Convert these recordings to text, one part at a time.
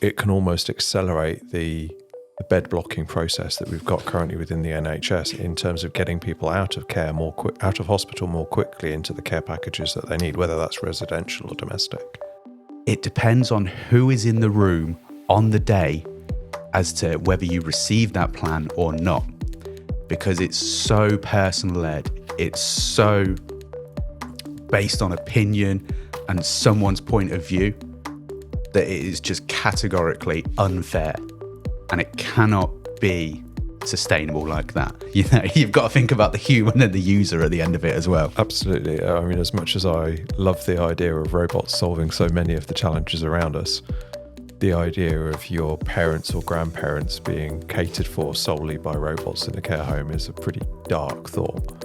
it can almost accelerate the bed blocking process that we've got currently within the NHS in terms of getting people out of care out of hospital more quickly into the care packages that they need, whether that's residential or domestic. It depends on who is in the room on the day as to whether you receive that plan or not, because it's so personal-led. It's so based on opinion and someone's point of view that it is just categorically unfair, and it cannot be sustainable like that. You've got to think about the human and the user at the end of it as well. Absolutely. I mean, as much as I love the idea of robots solving so many of the challenges around us, the idea of your parents or grandparents being catered for solely by robots in a care home is a pretty dark thought.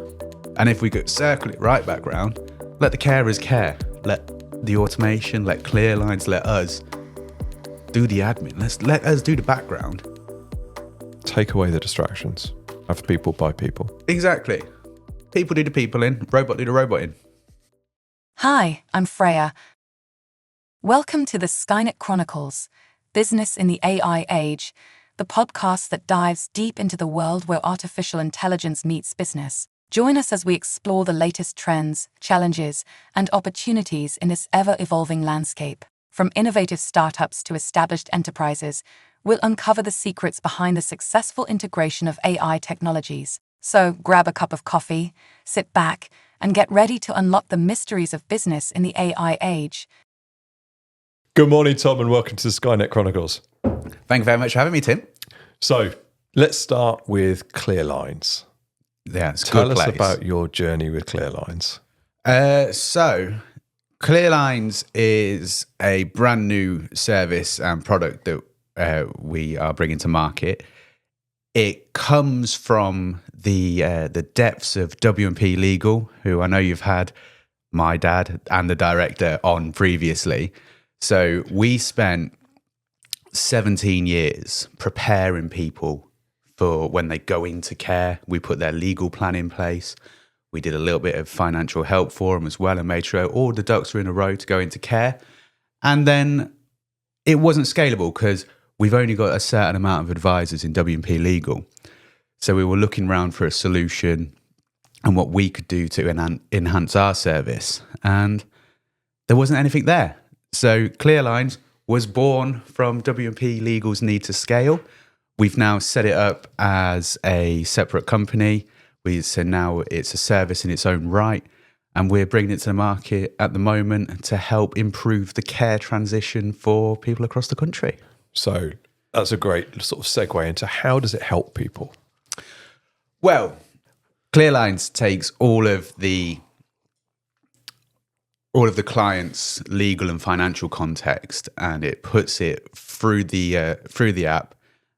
And if we could circle it right back round, let the carers care. Let the automation, let Clearlines, let us do the admin. Let us do the background. Take away the distractions. Have people by people. Exactly. People do the people in, robot do the robot in. Hi, I'm Freya. Welcome to the Skynet Chronicles, Business in the AI Age, the podcast that dives deep into the world where artificial intelligence meets business. Join us as we explore the latest trends, challenges, and opportunities in this ever-evolving landscape. From innovative startups to established enterprises, we'll uncover the secrets behind the successful integration of AI technologies. So grab a cup of coffee, sit back, and get ready to unlock the mysteries of business in the AI age. Good morning, Tom, and welcome to the Skynet Chronicles. Thank you very much for having me, Tim. So let's start with Clearlines. Yeah, it's Tell good us place. about your journey with Clearlines. So Clearlines is a brand new service and product that we are bringing to market. It comes from the depths of W&P Legal, who I know you've had my dad and the director on previously. So we spent 17 years preparing people for when they go into care. We put their legal plan in place. We did a little bit of financial help for them as well and made sure all the ducks were in a row to go into care. And then it wasn't scalable because we've only got a certain amount of advisors in W&P Legal. So we were looking around for a solution and what we could do to enhance our service. And there wasn't anything there. So Clearlines was born from W&P Legal's need to scale. We've now set it up as a separate company. So now it's a service in its own right. And we're bringing it to the market at the moment to help improve the care transition for people across the country. So that's a great sort of segue into how does it help people? Well, Clearlines takes all of the client's legal and financial context, and it puts it through the app,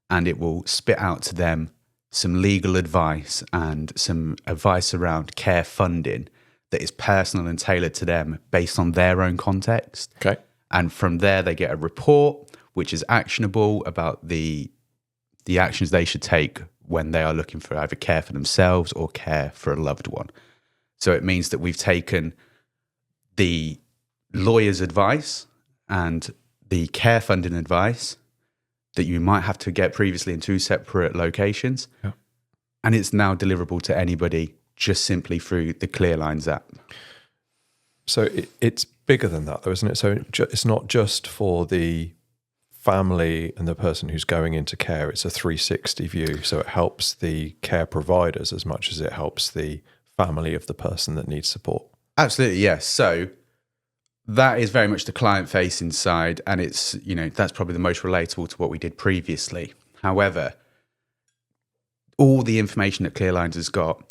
and it will spit out to them some legal advice and some advice around care funding that is personal and tailored to them based on their own context. Okay. And from there, they get a report which is actionable about the actions they should take when they are looking for either care for themselves or care for a loved one. So it means that we've taken the lawyer's advice and the care funding advice that you might have to get previously in two separate locations. Yeah. And it's now deliverable to anybody just simply through the Clearlines app. So it's bigger than that, though, isn't it? So it's not just for the family and the person who's going into care. It's a 360 view. So it helps the care providers as much as it helps the family of the person that needs support. Absolutely, yes. So that is very much the client-facing side, and it's, that's probably the most relatable to what we did previously. However, all the information that Clearlines has got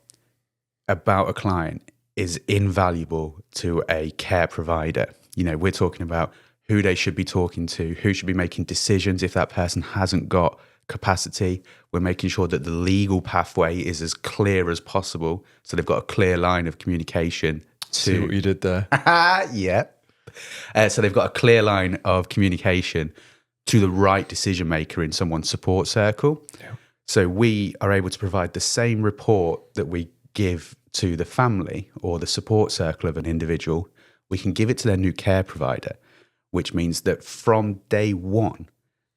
about a client is invaluable to a care provider. We're talking about who they should be talking to, who should be making decisions if that person hasn't got capacity. We're making sure that the legal pathway is as clear as possible, so they've got a clear line of communication. See what you did there? Yeah. So they've got a clear line of communication to the right decision maker in someone's support circle. Yeah. So we are able to provide the same report that we give to the family or the support circle of an individual. We can give it to their new care provider, which means that from day one,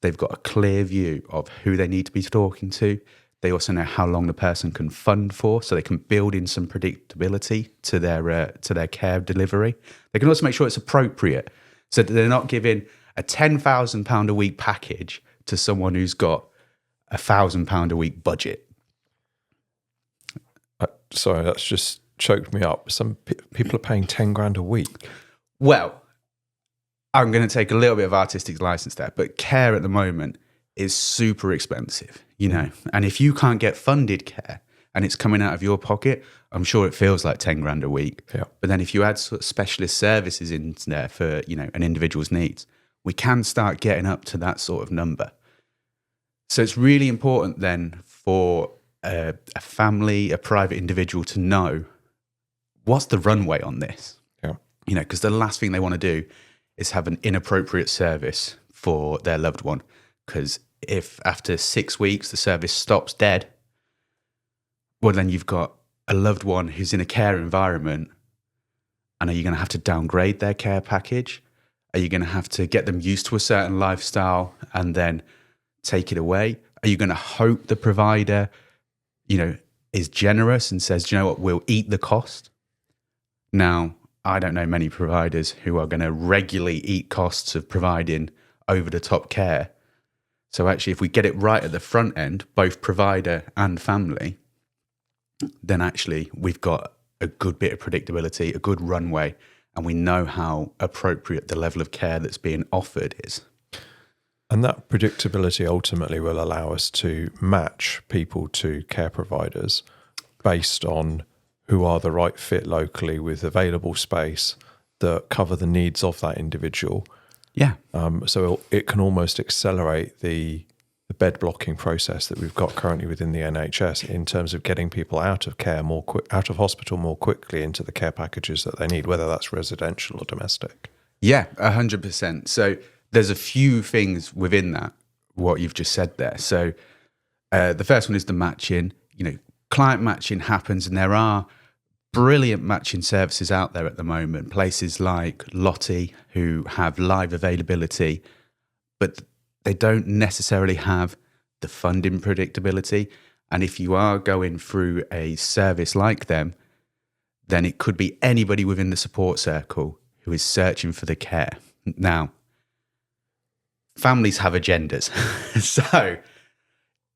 They've got a clear view of who they need to be talking to. They also know how long the person can fund for, so they can build in some predictability to their care delivery. They can also make sure it's appropriate, so that they're not giving a £10,000 a week package to someone who's got £1,000 a week budget. Sorry, that's just choked me up. Some people are paying 10 grand a week. Well, I'm going to take a little bit of artistic license there, but care at the moment is super expensive, you know. And if you can't get funded care and it's coming out of your pocket, I'm sure it feels like 10 grand a week. Yeah. But then if you add sort of specialist services in there for, you know, an individual's needs, we can start getting up to that sort of number. So it's really important then for a family, a private individual to know what's the runway on this. Yeah. You know, because the last thing they want to do is have an inappropriate service for their loved one. Because if after 6 weeks the service stops dead, well, then you've got a loved one who's in a care environment, and are you going to have to downgrade their care package? Are you going to have to get them used to a certain lifestyle and then take it away? Are you going to hope the provider, you know, is generous and says, do you know what, we'll eat the cost? Now, I don't know many providers who are going to regularly eat costs of providing over-the-top care. So actually, if we get it right at the front end, both provider and family, then actually we've got a good bit of predictability, a good runway, and we know how appropriate the level of care that's being offered is. And that predictability ultimately will allow us to match people to care providers based on who are the right fit locally with available space that cover the needs of that individual. Yeah. So it can almost accelerate the bed blocking process that we've got currently within the NHS in terms of getting people out of care out of hospital more quickly into the care packages that they need, whether that's residential or domestic. Yeah, 100%. So there's a few things within that, what you've just said there. So the first one is the matching. You know, client matching happens, and there are brilliant matching services out there at the moment. Places like Lottie, who have live availability, but they don't necessarily have the funding predictability. And if you are going through a service like them, then it could be anybody within the support circle who is searching for the care. Now, families have agendas. So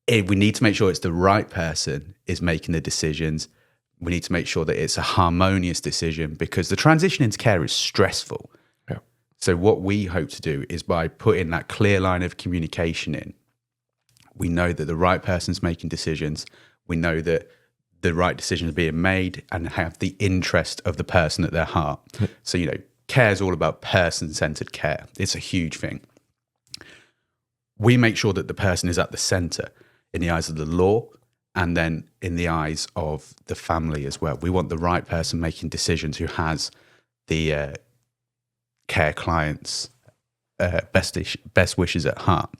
we need to make sure it's the right person is making the decisions. We need to make sure that it's a harmonious decision, because the transition into care is stressful. Yeah. So what we hope to do is, by putting that clear line of communication in, we know that the right person's making decisions. We know that the right decisions are being made and have the interest of the person at their heart. Yeah. So, you know, care is all about person-centered care. It's a huge thing. We make sure that the person is at the center in the eyes of the law, and then in the eyes of the family as well. We want the right person making decisions who has the care client's best wishes at heart.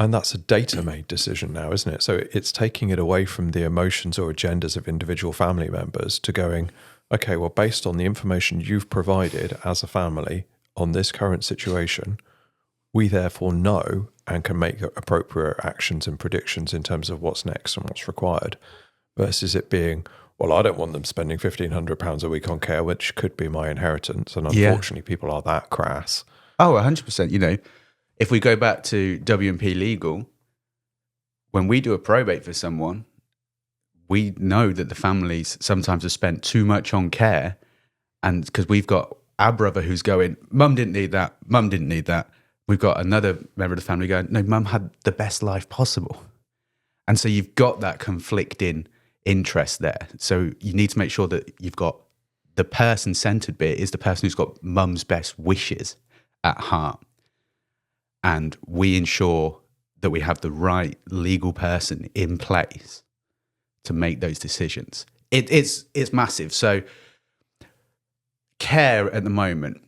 And that's a data-made decision now, isn't it? So it's taking it away from the emotions or agendas of individual family members to going, okay, well, based on the information you've provided as a family on this current situation, we therefore know and can make appropriate actions and predictions in terms of what's next and what's required, versus it being, well, I don't want them spending £1,500 a week on care, which could be my inheritance. And unfortunately, people are that crass. Oh, 100%. You know, if we go back to W&P Legal, when we do a probate for someone, we know that the families sometimes have spent too much on care. And because we've got our brother who's going, mum didn't need that, mum didn't need that. We've got another member of the family going, no, mum had the best life possible. And so you've got that conflicting interest there. So you need to make sure that you've got the person-centered bit is the person who's got mum's best wishes at heart. And we ensure that we have the right legal person in place to make those decisions. It's massive. So care at the moment,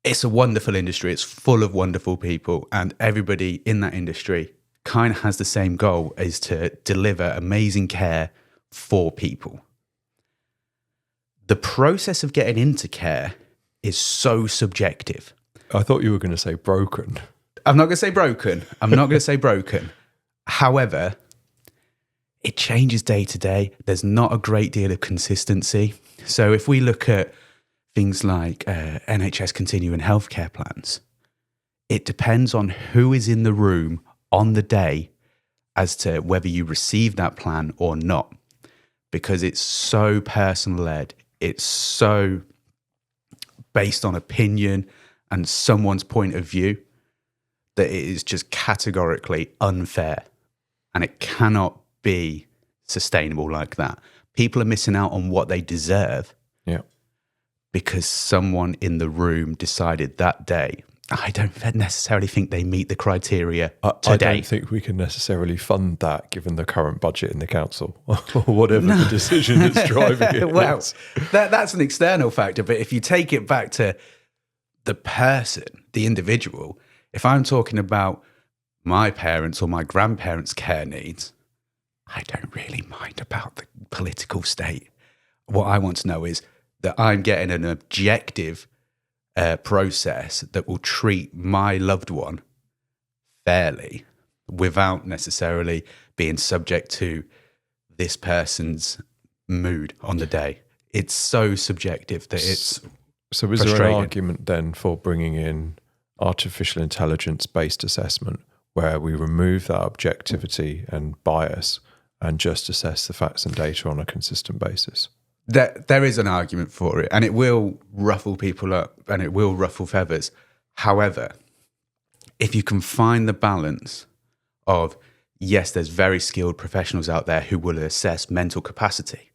it's a wonderful industry. It's full of wonderful people, and everybody in that industry kind of has the same goal, is to deliver amazing care for people. The process of getting into care is so subjective. I thought you were going to say broken. I'm not going to say broken. However, it changes day to day. There's not a great deal of consistency. So if we look at things like NHS continuing healthcare plans, it depends on who is in the room on the day as to whether you receive that plan or not, because it's so person-led. It's so based on opinion and someone's point of view that it is just categorically unfair, and it cannot be sustainable like that. People are missing out on what they deserve because someone in the room decided that day. I don't necessarily think they meet the criteria today. I don't think we can necessarily fund that given the current budget in the council or whatever the decision that's driving it. Well, that's an external factor. But if you take it back to the person, the individual, if I'm talking about my parents or my grandparents' care needs, I don't really mind about the political state. What I want to know is that I'm getting an objective process that will treat my loved one fairly without necessarily being subject to this person's mood on the day. It's so subjective that it's So is there an argument then for bringing in artificial intelligence-based assessment where we remove that objectivity and bias and just assess the facts and data on a consistent basis? There is an argument for it, and it will ruffle people up and it will ruffle feathers. However, if you can find the balance of, yes, there's very skilled professionals out there who will assess mental capacity,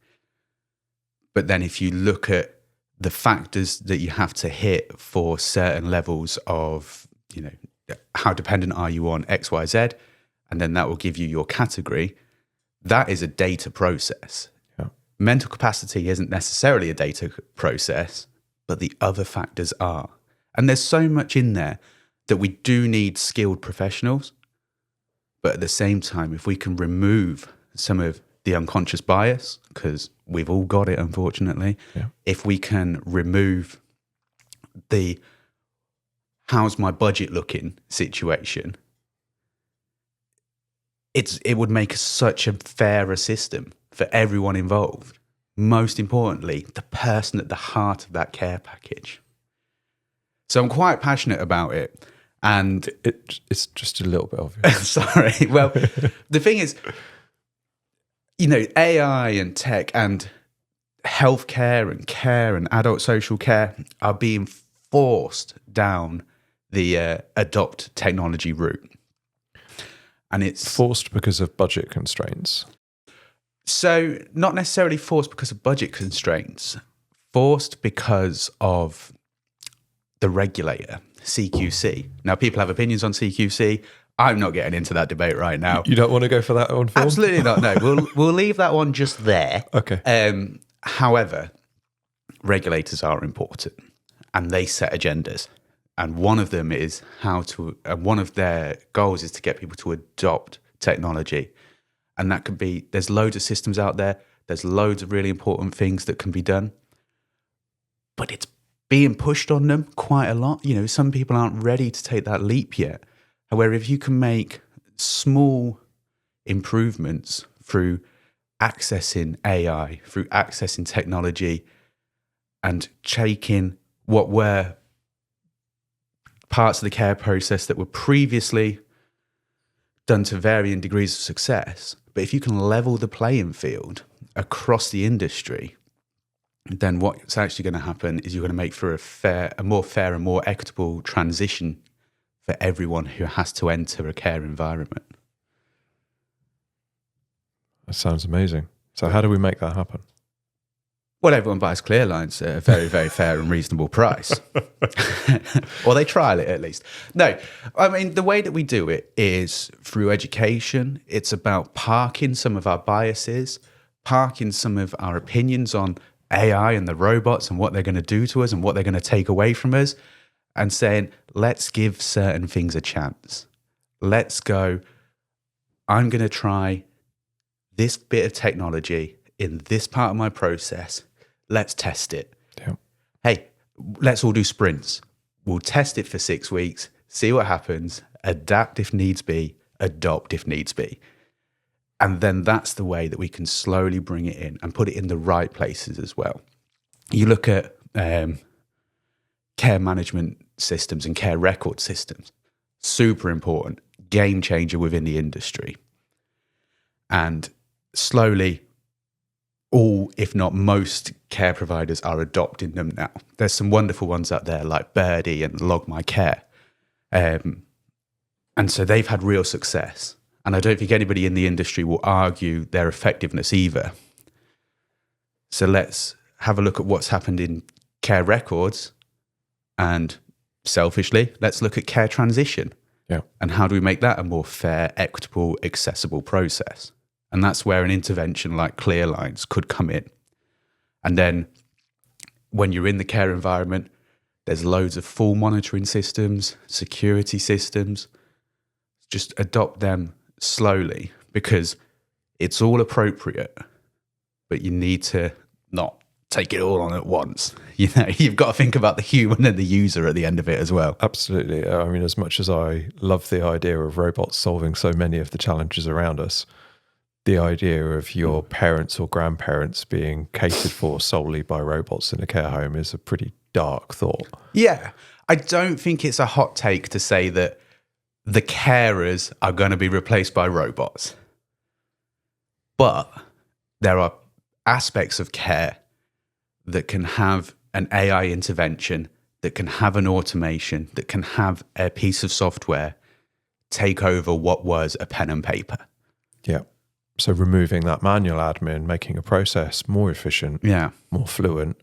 but then if you look at the factors that you have to hit for certain levels of, how dependent are you on X, Y, Z, and then that will give you your category, that is a data process. Mental capacity isn't necessarily a data process, but the other factors are. And there's so much in there that we do need skilled professionals. But at the same time, if we can remove some of the unconscious bias, because we've all got it, unfortunately, if we can remove the how's my budget looking situation, it would make such a fairer system for everyone involved. Most importantly, the person at the heart of that care package. So I'm quite passionate about it. And it's just a little bit obvious. Sorry. Well, the thing is, AI and tech and healthcare and care and adult social care are being forced down the adopt technology route. And it's forced because of budget constraints. So not necessarily forced because of budget constraints, forced because of the regulator, CQC. Now, people have opinions on CQC. I'm not getting into that debate right now. You don't want to go for that one, Phil? Absolutely not, no. We'll leave that one just there. Okay. However, regulators are important and they set agendas. And one of them is one of their goals is to get people to adopt technology. And that could be, there's loads of systems out there. There's loads of really important things that can be done. But it's being pushed on them quite a lot. Some people aren't ready to take that leap yet. However, if you can make small improvements through accessing AI, through accessing technology, and taking what were parts of the care process that were previously done to varying degrees of success, but if you can level the playing field across the industry, then what's actually going to happen is you're going to make for a more fair and more equitable transition for everyone who has to enter a care environment. That sounds amazing. So how do we make that happen? Well, everyone buys Clearlines at a very, very fair and reasonable price. Or they trial it at least. No, I mean, the way that we do it is through education. It's about parking some of our biases, parking some of our opinions on AI and the robots and what they're going to do to us and what they're going to take away from us, and saying, let's give certain things a chance. Let's go, I'm going to try this bit of technology in this part of my process. Let's test it. Yeah. Hey, let's all do sprints. We'll test it for 6 weeks, see what happens, adapt if needs be, adopt if needs be. And then that's the way that we can slowly bring it in and put it in the right places as well. You look at care management systems and care record systems, super important, game changer within the industry. And slowly, all, if not most, care providers are adopting them now. There's some wonderful ones out there like Birdie and Log My Care. And so they've had real success. And I don't think anybody in the industry will argue their effectiveness either. So let's have a look at what's happened in care records. And selfishly, let's look at care transition. Yeah. And how do we make that a more fair, equitable, accessible process? And that's where an intervention like Clearlines could come in. And then when you're in the care environment, there's loads of full monitoring systems, security systems. Just adopt them slowly because it's all appropriate, but you need to not take it all on at once. You know, you've got to think about the human and the user at the end of it as well. Absolutely. I mean, as much as I love the idea of robots solving so many of the challenges around us, the idea of your parents or grandparents being catered for solely by robots in a care home is a pretty dark thought. Yeah. I don't think it's a hot take to say that the carers are going to be replaced by robots. But there are aspects of care that can have an AI intervention, that can have an automation, that can have a piece of software take over what was a pen and paper. Yeah. So removing that manual admin, making a process more efficient, more fluent,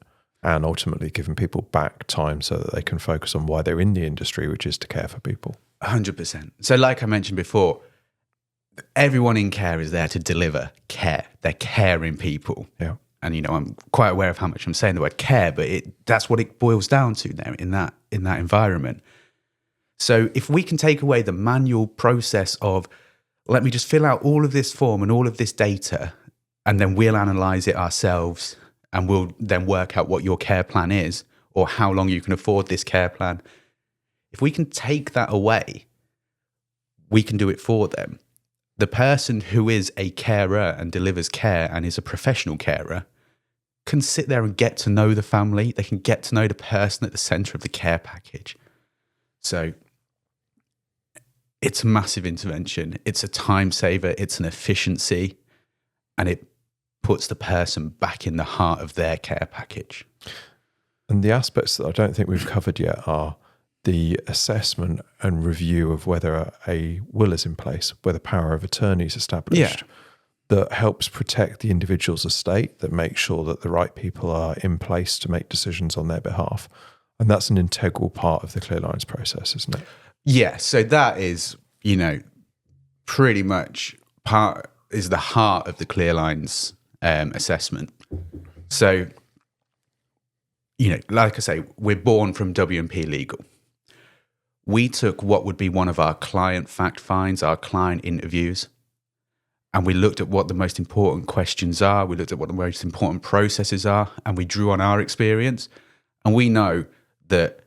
and ultimately giving people back time so that they can focus on why they're in the industry, which is to care for people. 100%. So like I mentioned before, everyone in care is there to deliver care. They're caring people. Yeah. And, you know, I'm quite aware of how much I'm saying the word care, but that's what it boils down to there in that environment. So if we can take away the manual process of, let me just fill out all of this form and all of this data, and then we'll analyze it ourselves, and we'll then work out what your care plan is or how long you can afford this care plan. If we can take that away, we can do it for them. The person who is a carer and delivers care and is a professional carer can sit there and get to know the family. They can get to know the person at the center of the care package. So it's a massive intervention. It's a time saver. It's an efficiency. And it puts the person back in the heart of their care package. And the aspects that I don't think we've covered yet are the assessment and review of whether a will is in place, whether power of attorney is established, that helps protect the individual's estate, that makes sure that the right people are in place to make decisions on their behalf. And that's an integral part of the Clearlines process, isn't it? Yeah, so that is, you know, pretty much is the heart of the Clearlines assessment. So, you know, like I say, we're born from W&P Legal. We took what would be one of our client fact finds, our client interviews, and we looked at what the most important questions are. We looked at what the most important processes are, and we drew on our experience. And we know that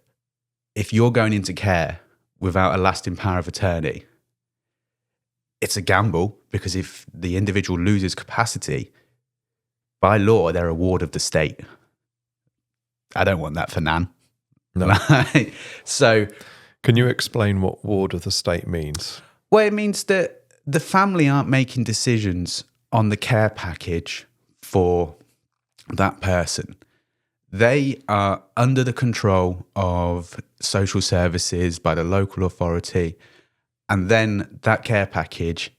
if you're going into care without a lasting power of attorney, it's a gamble, because if the individual loses capacity, by law, they're a ward of the state. I don't want that for Nan. No. So, can you explain what ward of the state means? Well, it means that the family aren't making decisions on the care package for that person. They are under the control of social services by the local authority. And then that care package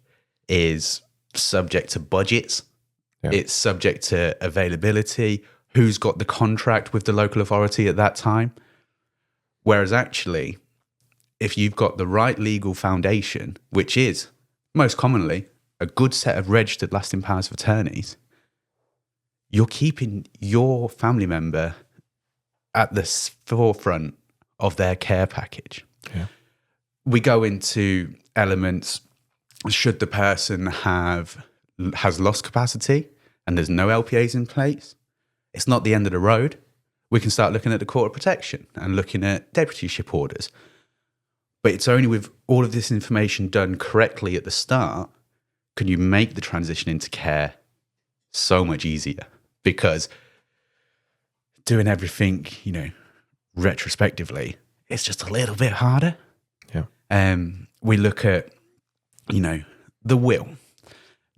is subject to budgets. Yeah. It's subject to availability, who's got the contract with the local authority at that time. Whereas actually, if you've got the right legal foundation, which is most commonly a good set of registered lasting powers of attorneys, you're keeping your family member at the forefront of their care package. Yeah. We go into elements, should the person has lost capacity and there's no LPAs in place, it's not the end of the road. We can start looking at the court of protection and looking at deputyship orders. But it's only with all of this information done correctly at the start can you make the transition into care so much easier. Because doing everything, retrospectively, it's just a little bit harder. Yeah. We look at, the will.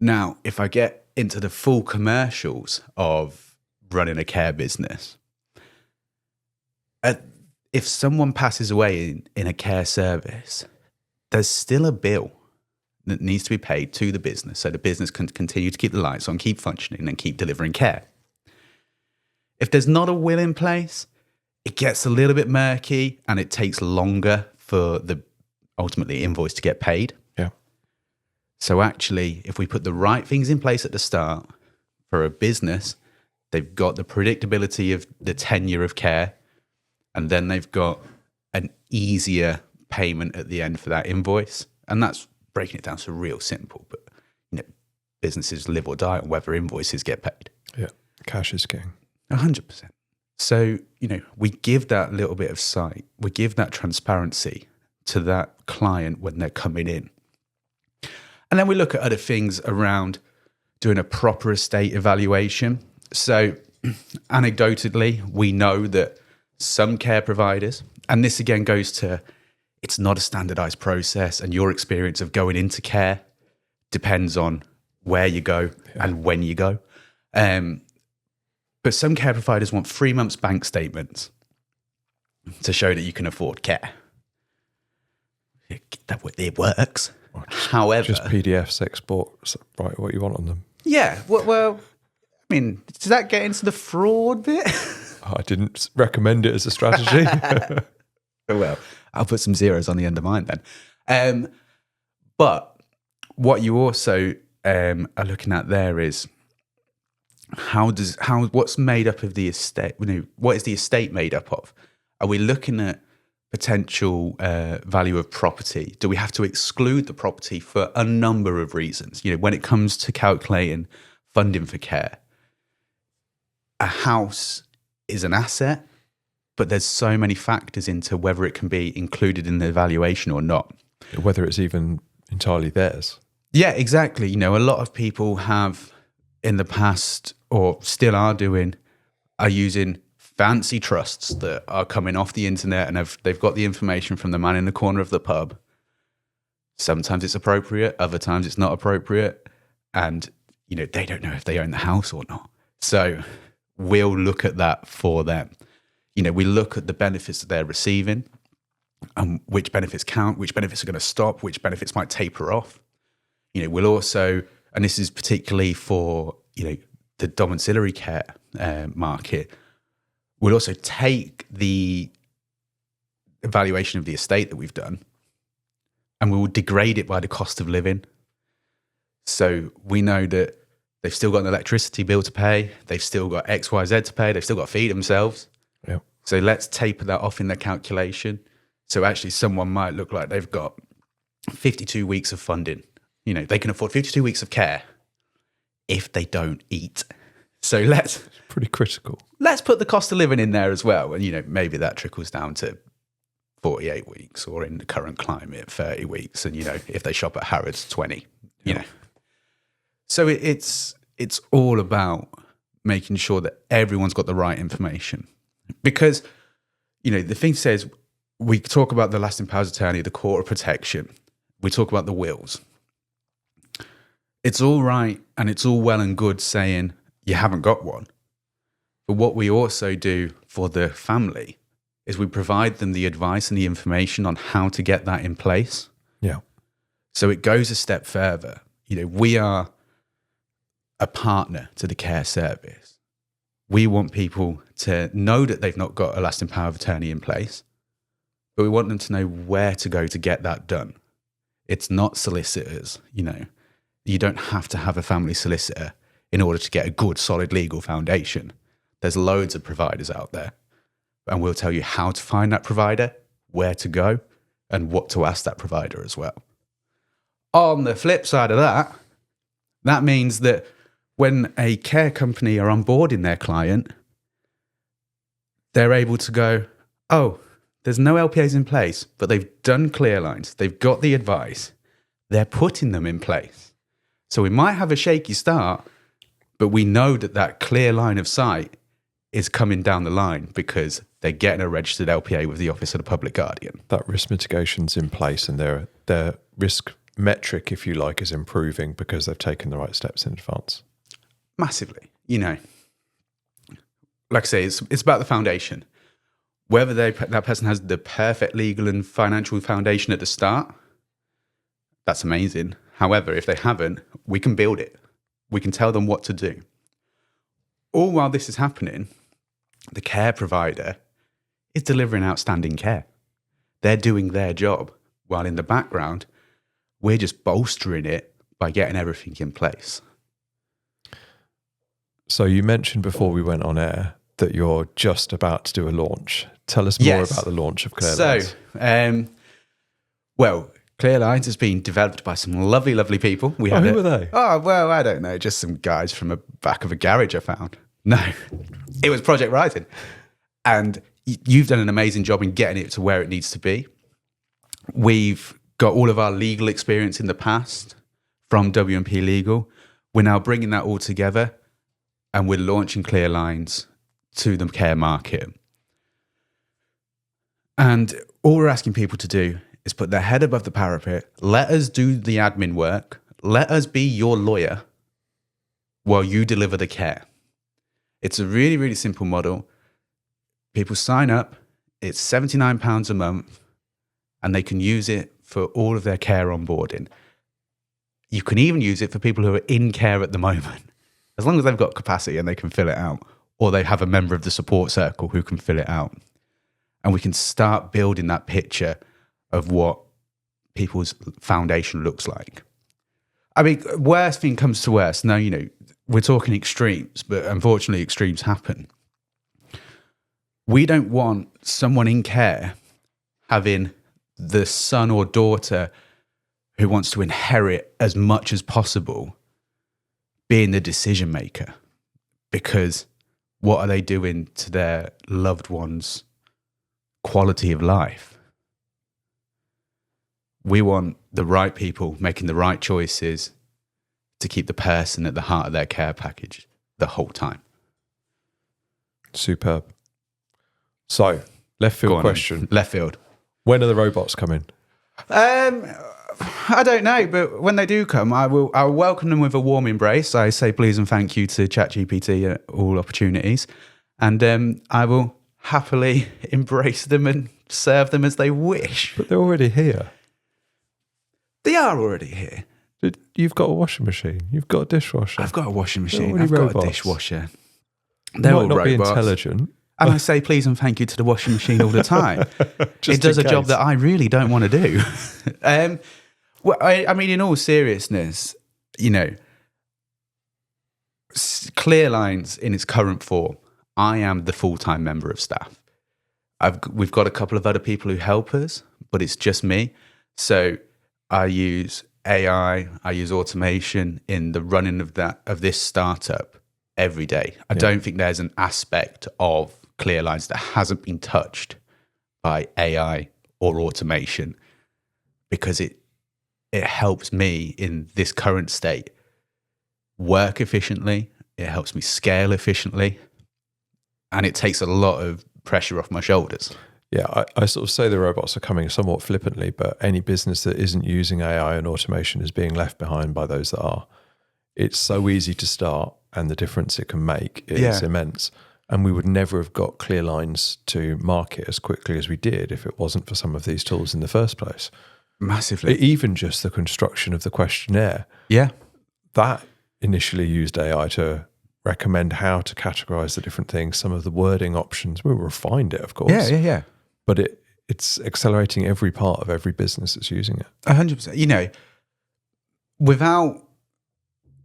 Now, if I get into the full commercials of running a care business, if someone passes away in a care service, there's still a bill that needs to be paid to the business so the business can continue to keep the lights on, keep functioning, and keep delivering care. If there's not a will in place, it gets a little bit murky and it takes longer for the ultimately invoice to get paid. Yeah. So actually, if we put the right things in place at the start for a business, they've got the predictability of the tenure of care, and then they've got an easier payment at the end for that invoice. And that's breaking it down to real simple, but businesses live or die on whether invoices get paid. Yeah. Cash is king. 100%. So, we give that little bit of sight, we give that transparency to that client when they're coming in. And then we look at other things around doing a proper estate evaluation. So, anecdotally, we know that some care providers, and this again goes to, it's not a standardized process, and your experience of going into care depends on where you go and when you go. But some care providers want 3 months bank statements to show that you can afford care. It works. However, just PDFs, exports, write what you want on them. Yeah. Well, I mean, does that get into the fraud bit? I didn't recommend it as a strategy. Well, I'll put some zeros on the end of mine then. But what you also are looking at there is what's made up of the estate? What is the estate made up of? Are we looking at potential value of property? Do we have to exclude the property for a number of reasons? When it comes to calculating funding for care, a house is an asset, but there's so many factors into whether it can be included in the valuation or not. Whether it's even entirely theirs. Yeah, exactly. A lot of people have in the past, or still are using fancy trusts that are coming off the internet, and they've got the information from the man in the corner of the pub. Sometimes it's appropriate, other times it's not appropriate, and they don't know if they own the house or not. So we'll look at that for them. We look at the benefits that they're receiving, and which benefits count, which benefits are going to stop, which benefits might taper off. We'll also, and this is particularly for the domiciliary care market, we'll also take the evaluation of the estate that we've done, and we will degrade it by the cost of living. So we know that they've still got an electricity bill to pay, they've still got X, Y, Z to pay, they've still got to feed themselves. Yeah. So let's taper that off in the calculation. So actually someone might look like they've got 52 weeks of funding. They can afford 52 weeks of care if they don't eat. So let's pretty critical. Let's put the cost of living in there as well. And, maybe that trickles down to 48 weeks, or in the current climate, 30 weeks. And, if they shop at Harrods, 20, So it's all about making sure that everyone's got the right information. Because, the thing says, we talk about the lasting powers of attorney, the court of protection. We talk about the wills. It's all right and it's all well and good saying you haven't got one. But what we also do for the family is we provide them the advice and the information on how to get that in place. Yeah. So it goes a step further. We are a partner to the care service. We want people to know that they've not got a lasting power of attorney in place, but we want them to know where to go to get that done. It's not solicitors, You don't have to have a family solicitor in order to get a good, solid legal foundation. There's loads of providers out there, and we'll tell you how to find that provider, where to go, and what to ask that provider as well. On the flip side of that, that means that when a care company are onboarding their client, they're able to go, oh, There's no LPAs in place, but they've done Clearlines. They've got the advice. They're putting them in place. So we might have a shaky start, but we know that clear line of sight is coming down the line because they're getting a registered LPA with the Office of the Public Guardian. That risk mitigation's in place, and their risk metric, if you like, is improving because they've taken the right steps in advance. Massively. Like I say, it's about the foundation. Whether that person has the perfect legal and financial foundation at the start, that's amazing. However, if they haven't, we can build it. We can tell them what to do. All while this is happening, the care provider is delivering outstanding care. They're doing their job, while in the background, we're just bolstering it by getting everything in place. So you mentioned before we went on air that you're just about to do a launch. Tell us more about the launch of Clearlines. So, Clearlines has been developed by some lovely, lovely people. Who were they? Oh, well, I don't know. Just some guys from the back of a garage I found. No, it was Project Rising. And you've done an amazing job in getting it to where it needs to be. We've got all of our legal experience in the past from W&P Legal. We're now bringing that all together and we're launching Clearlines to the care market. And all we're asking people to do is put their head above the parapet, let us do the admin work, let us be your lawyer while you deliver the care. It's a really, really simple model. People sign up, it's £79 a month, and they can use it for all of their care onboarding. You can even use it for people who are in care at the moment, as long as they've got capacity and they can fill it out, or they have a member of the support circle who can fill it out. And we can start building that picture of what people's foundation looks like. I mean, worst thing comes to worst. Now, we're talking extremes, but unfortunately extremes happen. We don't want someone in care having the son or daughter who wants to inherit as much as possible being the decision maker, because what are they doing to their loved one's quality of life? We want the right people making the right choices to keep the person at the heart of their care package the whole time. Superb. So, left field question. Left field. When are the robots coming? I don't know, but when they do come, I'll welcome them with a warm embrace. I say please and thank you to ChatGPT at all opportunities. And I will happily embrace them and serve them as they wish. But they're already here. They are already here. You've got a washing machine. You've got a dishwasher. I've got a washing machine. I've got a dishwasher. They're all not be robots. Intelligent. And I say please and thank you to the washing machine all the time. It does a job that I really don't want to do. Well, I mean, in all seriousness, Clearlines in its current form, I am the full-time member of staff. We've got a couple of other people who help us, but it's just me. So I use AI, I use automation in the running of this startup every day. I don't think there's an aspect of Clearlines that hasn't been touched by AI or automation, because it helps me in this current state work efficiently, it helps me scale efficiently, and it takes a lot of pressure off my shoulders. Yeah, I sort of say the robots are coming somewhat flippantly, but any business that isn't using AI and automation is being left behind by those that are. It's so easy to start, and the difference it can make is immense. And we would never have got Clearlines to market as quickly as we did if it wasn't for some of these tools in the first place. Massively. Even just the construction of the questionnaire. Yeah. That initially used AI to recommend how to categorize the different things, some of the wording options. We refined it, of course. Yeah. But it's accelerating every part of every business that's using it. 100%. Without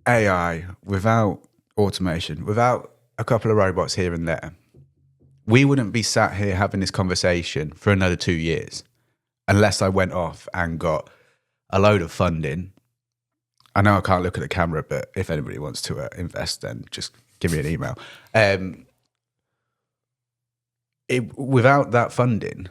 AI, without automation, without a couple of robots here and there, we wouldn't be sat here having this conversation for another 2 years unless I went off and got a load of funding. I know I can't look at the camera, but if anybody wants to invest, then just give me an email. Without that funding,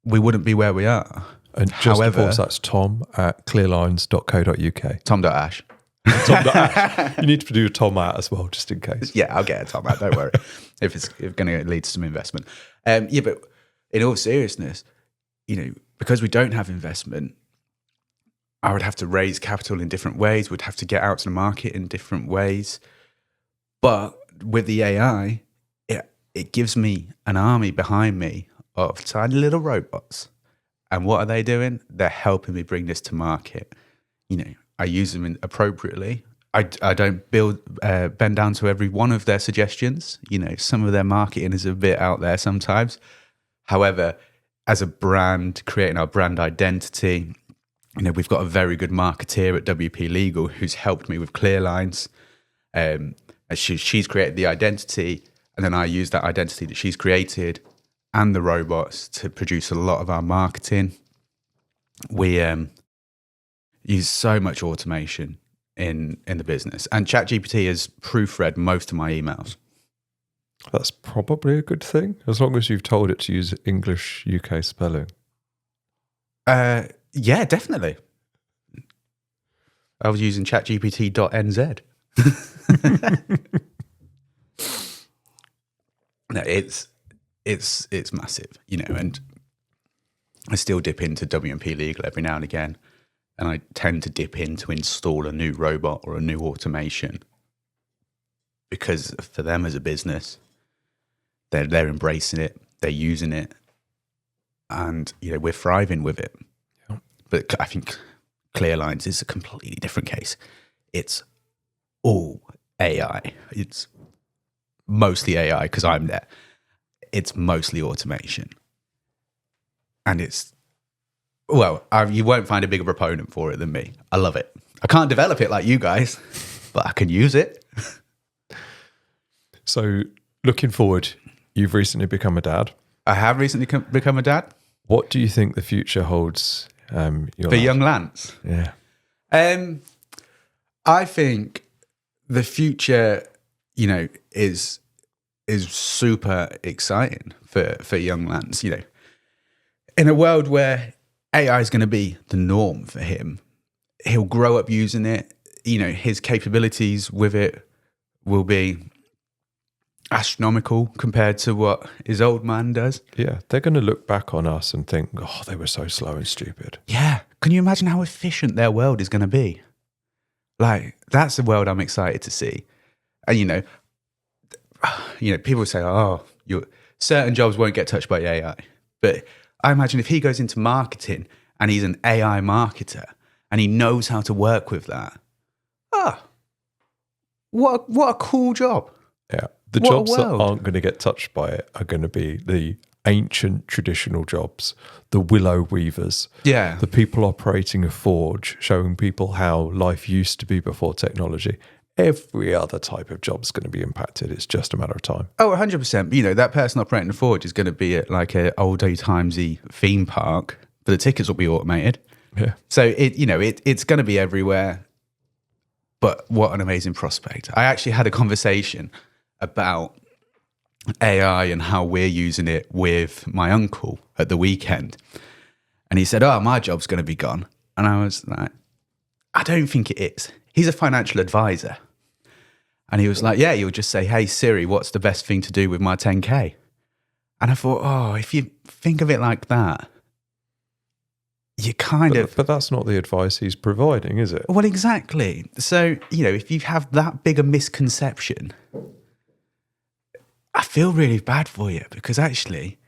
we wouldn't be where we are. And just of course, that's tom@clearlines.co.uk. Tom.ash. Tom.ash. You need to do a Tom at as well, just in case. Yeah, I'll get a Tom at, don't worry. if it's going to lead to some investment. Yeah, but in all seriousness, because we don't have investment, I would have to raise capital in different ways. We'd have to get out to the market in different ways. But with the AI, it gives me an army behind me of tiny little robots. And what are they doing? They're helping me bring this to market. I use them appropriately. I don't bend down to every one of their suggestions. Some of their marketing is a bit out there sometimes. However, as a brand, creating our brand identity, we've got a very good marketeer at W&P Legal who's helped me with Clearlines. She's created the identity, and then I use that identity that she's created and the robots to produce a lot of our marketing. We use so much automation in the business, and ChatGPT has proofread most of my emails. That's probably a good thing, as long as you've told it to use English UK spelling. Yeah, definitely. I was using ChatGPT.nz. No, it's massive, and I still dip into W&P Legal every now and again, and I tend to dip in to install a new robot or a new automation because for them as a business, they're embracing it, they're using it, and we're thriving with it. Yeah. But I think Clearlines is a completely different case. It's all AI. It's mostly AI because I'm there. It's mostly automation. And you won't find a bigger proponent for it than me. I love it. I can't develop it like you guys, but I can use it. So looking forward, you've recently become a dad. I have recently become a dad. What do you think the future holds for young Lance? Yeah. I think the future, is super exciting for young Lance. In a world where AI is going to be the norm for him, he'll grow up using it. His capabilities with it will be astronomical compared to what his old man does. Yeah, they're going to look back on us and think, oh, they were so slow and stupid. Yeah. Can you imagine how efficient their world is going to be? That's the world I'm excited to see. And, people say, certain jobs won't get touched by AI. But I imagine if he goes into marketing and he's an AI marketer and he knows how to work with that, what a cool job. Yeah. The jobs that aren't going to get touched by it are going to be the ancient traditional jobs, the willow weavers, the people operating a forge, showing people how life used to be before technology. Every other type of job is going to be impacted. It's just a matter of time. Oh, 100%. That person operating the forge is going to be at like a old timesy theme park, but the tickets will be automated. Yeah. So it's going to be everywhere. But what an amazing prospect. I actually had a conversation about AI and how we're using it with my uncle at the weekend. And he said, my job's going to be gone. And I was like, I don't think it is. He's a financial advisor. And he was like, yeah, you'll just say, hey, Siri, what's the best thing to do with my 10K? And I thought, if you think of it like that, you But that's not the advice he's providing, is it? Well, exactly. So, if you have that big a misconception, I feel really bad for you because actually,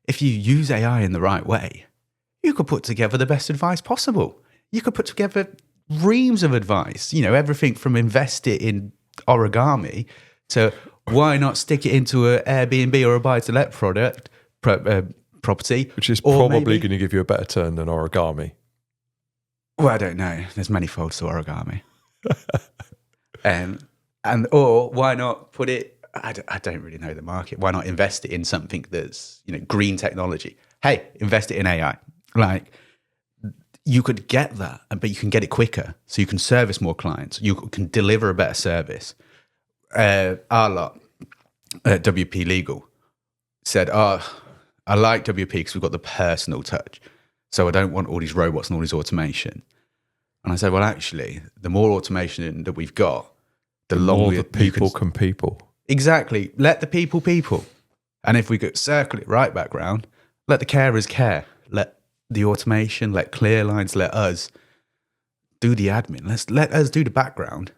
if you use AI in the right way, you could put together the best advice possible. You could put together reams of advice, everything from invest it in origami to why not stick it into an Airbnb or a buy-to-let property. Which is probably going to give you a better turn than origami. Well, I don't know. There's many folds to origami. Or why not put it, I don't really know the market. Why not invest it in something that's, green technology? Hey, invest it in AI. You could get that, but you can get it quicker. So you can service more clients. You can deliver a better service. Our lot at W&P Legal said, I I like W&P because we've got the personal touch. So I don't want all these robots and all this automation. And I said, well, actually, the more automation that we've got, the longer more the people can people. Exactly. Let the people. And if we could circle it right back round, let the carers care. Let the automation, let Clearlines, let us do the admin. Let us do the background,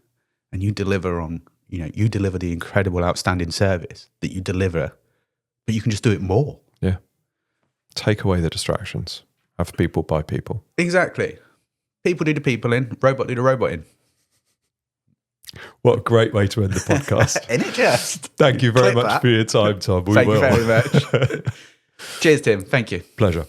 and you deliver on, you deliver the incredible, outstanding service that you deliver, but you can just do it more. Yeah. Take away the distractions. Have people by people. Exactly. People do the people in, robot do the robot in. What a great way to end the podcast. Isn't it just? Thank you very Clip much that. for your time, Tom. Thank you very much. Cheers, Tim. Thank you. Pleasure.